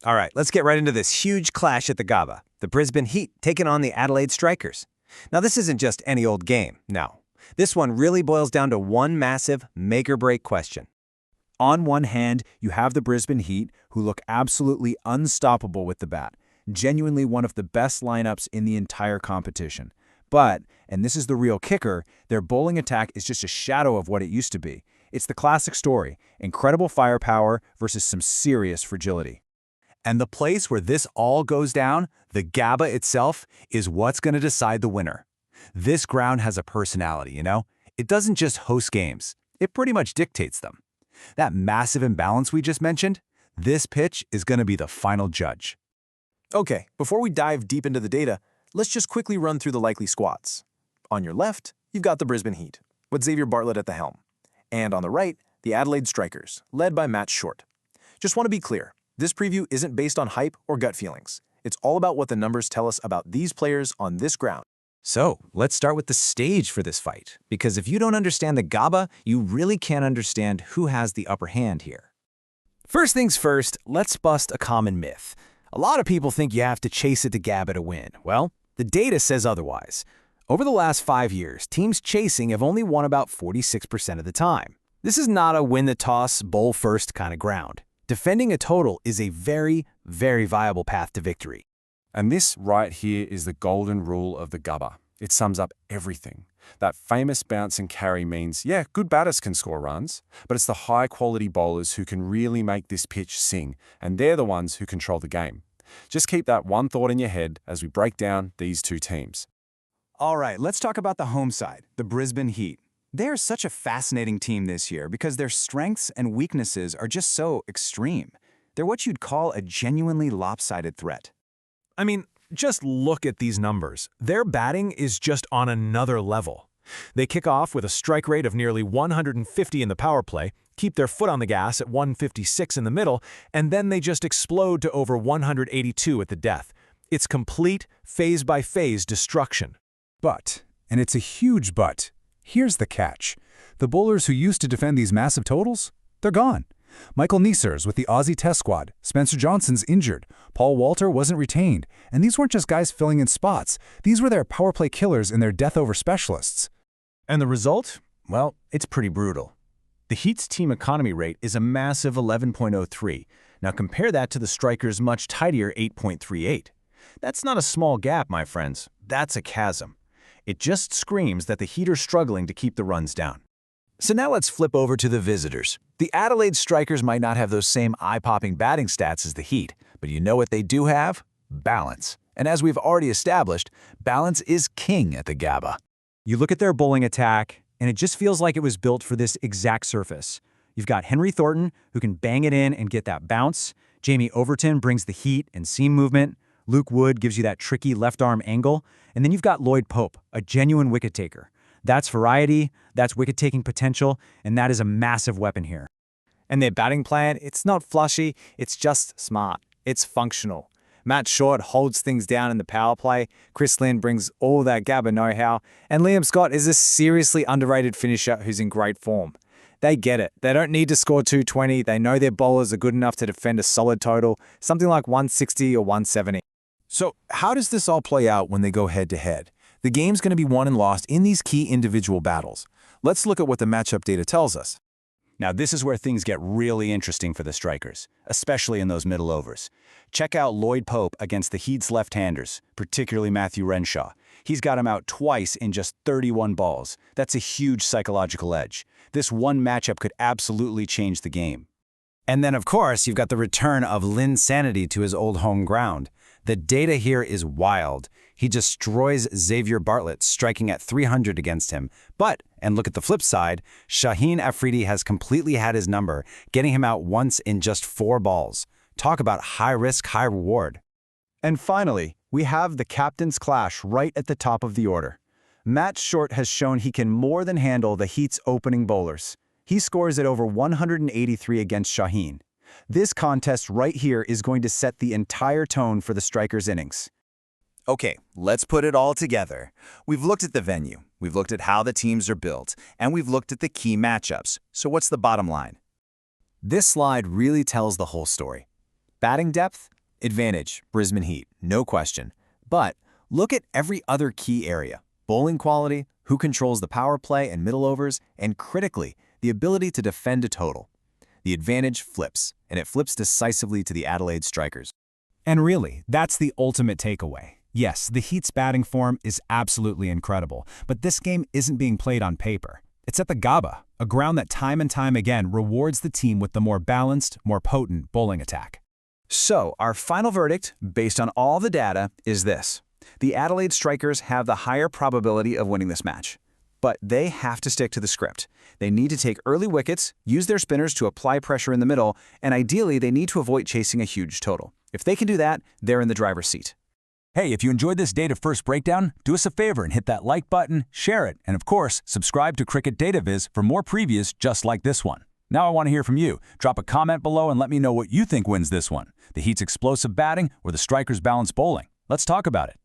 All right, let's get right into this huge clash at the Gabba. The Brisbane Heat taking on the Adelaide Strikers. Now, this isn't just any old game, no. This one really boils down to one massive make-or-break question. On one hand, you have the Brisbane Heat, who look absolutely unstoppable with the bat, genuinely one of the best lineups in the entire competition. But, and this is the real kicker, their bowling attack is just a shadow of what it used to be. It's the classic story, incredible firepower versus some serious fragility. And the place where this all goes down, the Gabba itself, is what's going to decide the winner. This ground has a personality, you know? It doesn't just host games. It pretty much dictates them. That massive imbalance we just mentioned, this pitch is going to be the final judge. Okay, before we dive deep into the data, let's just quickly run through the likely squads. On your left, you've got the Brisbane Heat, with Xavier Bartlett at the helm. And on the right, the Adelaide Strikers, led by Matt Short. Just want to be clear, this preview isn't based on hype or gut feelings. It's all about what the numbers tell us about these players on this ground. So, let's start with the stage for this fight, because if you don't understand the Gabba, you really can't understand who has the upper hand here. First things first, let's bust a common myth. A lot of people think you have to chase it to Gabba to win. Well, the data says otherwise. Over the last 5 years, teams chasing have only won about 46% of the time. This is not a win-the-toss, bowl-first kind of ground. Defending a total is a very, very viable path to victory. And this right here is the golden rule of the Gabba. It sums up everything. That famous bounce and carry means, yeah, good batters can score runs, but it's the high-quality bowlers who can really make this pitch sing, and they're the ones who control the game. Just keep that one thought in your head as we break down these two teams. All right, let's talk about the home side, the Brisbane Heat. They're such a fascinating team this year because their strengths and weaknesses are just so extreme. They're what you'd call a genuinely lopsided threat. I mean, just look at these numbers. Their batting is just on another level. They kick off with a strike rate of nearly 150 in the power play, keep their foot on the gas at 156 in the middle, and then they just explode to over 182 at the death. It's complete phase-by-phase destruction. But, and it's a huge but, here's the catch. The bowlers who used to defend these massive totals, they're gone. Michael Neser's with the Aussie Test squad, Spencer Johnson's injured, Paul Walter wasn't retained, and these weren't just guys filling in spots. These were their power play killers and their death-over specialists. And the result? Well, it's pretty brutal. The Heat's team economy rate is a massive 11.03. Now compare that to the Strikers' much tidier 8.38. That's not a small gap, my friends. That's a chasm. It just screams that the Heat are struggling to keep the runs down. So now let's flip over to the visitors. The Adelaide Strikers might not have those same eye-popping batting stats as the Heat, but you know what they do have? Balance. And as we've already established, balance is king at the Gabba. You look at their bowling attack, and it just feels like it was built for this exact surface. You've got Henry Thornton, who can bang it in and get that bounce. Jamie Overton brings the heat and seam movement. Luke Wood gives you that tricky left-arm angle. And then you've got Lloyd Pope, a genuine wicket-taker. That's variety, that's wicket-taking potential, and that is a massive weapon here. And their batting plan, it's not flashy, it's just smart. It's functional. Matt Short holds things down in the power play, Chris Lynn brings all that Gabba know-how, and Liam Scott is a seriously underrated finisher who's in great form. They get it. They don't need to score 220. They know their bowlers are good enough to defend a solid total, something like 160 or 170. So how does this all play out when they go head-to-head? The game's going to be won and lost in these key individual battles. Let's look at what the matchup data tells us. Now this is where things get really interesting for the Strikers, especially in those middle overs. Check out Lloyd Pope against the Heat's left-handers, particularly Matthew Renshaw. He's got him out twice in just 31 balls. That's a huge psychological edge. This one matchup could absolutely change the game. And then, of course, you've got the return of Lynn's sanity to his old home ground. The data here is wild. He destroys Xavier Bartlett, striking at 300 against him. But, and look at the flip side, Shaheen Afridi has completely had his number, getting him out once in just 4 balls. Talk about high risk, high reward. And finally, we have the captain's clash right at the top of the order. Matt Short has shown he can more than handle the Heat's opening bowlers. He scores at over 183 against Shaheen. This contest right here is going to set the entire tone for the Strikers' innings. Okay, let's put it all together. We've looked at the venue, we've looked at how the teams are built, and we've looked at the key matchups. So what's the bottom line? This slide really tells the whole story. Batting depth, Advantage, Brisbane Heat, no question. But look at every other key area. Bowling quality, who controls the power play and middle overs, and critically, the ability to defend a total. The advantage flips, and it flips decisively to the Adelaide Strikers. And really, that's the ultimate takeaway. Yes, the Heat's batting form is absolutely incredible, but this game isn't being played on paper. It's at the Gabba, a ground that time and time again rewards the team with the more balanced, more potent bowling attack. So, our final verdict, based on all the data, is this. The Adelaide Strikers have the higher probability of winning this match. But they have to stick to the script. They need to take early wickets, use their spinners to apply pressure in the middle, and ideally they need to avoid chasing a huge total. If they can do that, they're in the driver's seat. Hey, if you enjoyed this Data First breakdown, do us a favor and hit that like button, share it, and of course, subscribe to Cricket Data Viz for more previews just like this one. Now I want to hear from you. Drop a comment below and let me know what you think wins this one. The Heat's explosive batting or the Strikers' balanced bowling. Let's talk about it.